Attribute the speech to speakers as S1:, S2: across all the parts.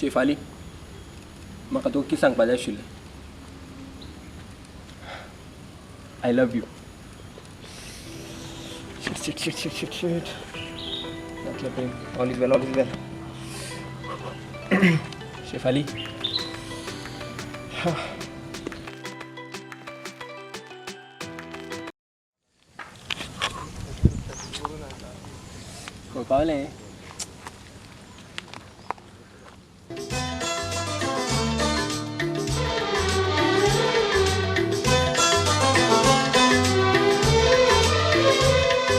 S1: शेफाली म्हाका तुका कितें सांगपाक जाय आशिल्लें. I love you. शिट जातलें प्रेम. ऑल इज वेल. शेफाली खंय पावलें.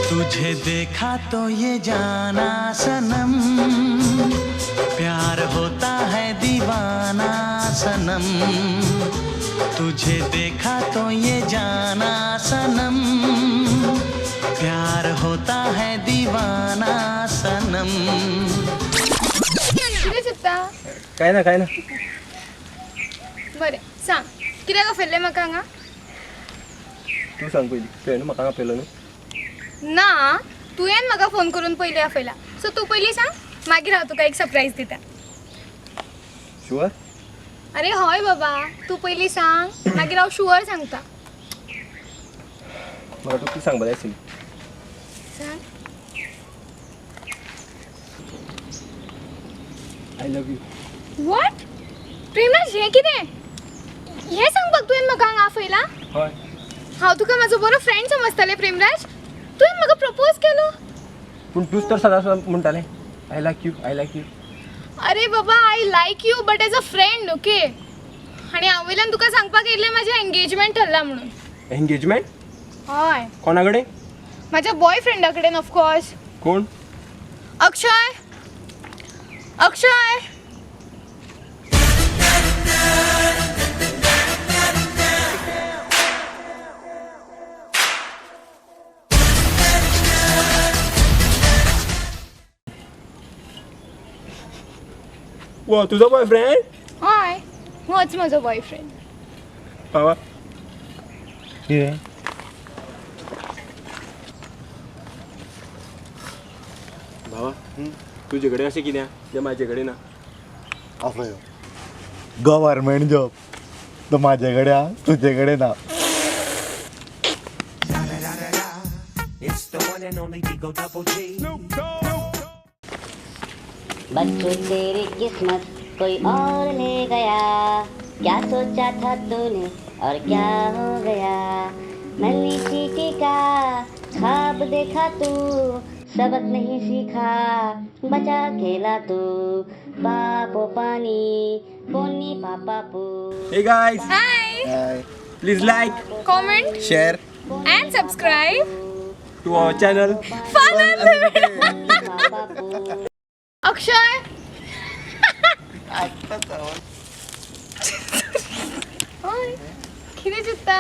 S2: तुझे देखा तो ये जाना सनम, प्यार होता है दीवाना सनम. तुझे देखा तो ये जाना सनम, प्यार होता है दीवाना सनम.
S3: कितें चित्ता?
S1: काय ना
S3: बरें सांग कित्याक afयल्लें म्हाका हांगा.
S1: तूं सांग पयलीं. तुवें म्हाका आपयलो न्हू.
S3: ना तुवें म्हाका फोन करून पयलीं afयला. सो तूं पयलीं सांग मागीर हांव तुका एक सरप्रायज दिता.
S1: शुअर.
S3: अरे हय बाबा तूं पयलीं सांग मागीर हांव शुअर सांगता.
S1: म्हाका तुका कितें सांगपाक जाय आशिल्लें.
S3: सांग.
S1: I love you.
S3: वॉट प्रेमाज हें कितें हें सांगपाक तुवें म्हाका हांगा afयला.
S1: हय.
S3: हांव तुका म्हाजो बरो फ्रेंड समजतालें प्रेमराज. तुवें म्हाका प्रपोज केलो.
S1: पूण तूंच तर सदांच म्हणटालें आय लायक यू.
S3: अरे बाबा I like you but as a friend okay. आनी हांवेंल्यान तुका सांगपाक येयल्लें म्हाजें एंगेजमेंट थरला म्हणून.
S1: एंगेजमेंट.
S3: हय
S1: कोणा कडेन.
S3: म्हाज्या बॉयफ्रेंडा कडेन ऑफकोर्स.
S1: कोण.
S3: अक्षय.
S1: वा तुझा बॉयफ्रेंड.
S3: हय होच म्हजो बॉयफ्रेंड.
S1: बाबा
S4: कितें
S1: बाबा तुजे कडेन अशें कितें जें म्हाजे कडेन ना.
S4: असं गव्हर्मेंट जॉब तो माझ्या कडेन हा तुझे कडेन ना.
S5: बच्चों तेरी किस्मत कोई और ले गया, क्या सोचा था तूने और क्या हो गया. नन्ही चींटी का ख्वाब देखा तू, सबक नहीं सीखा बचा खेला तू. पापो पानी पोनी पापापू.
S1: Hey guys
S3: hi
S1: please like
S3: comment
S1: share
S3: and subscribe
S1: to our channel.
S3: Akshay हय कितें चित्ता.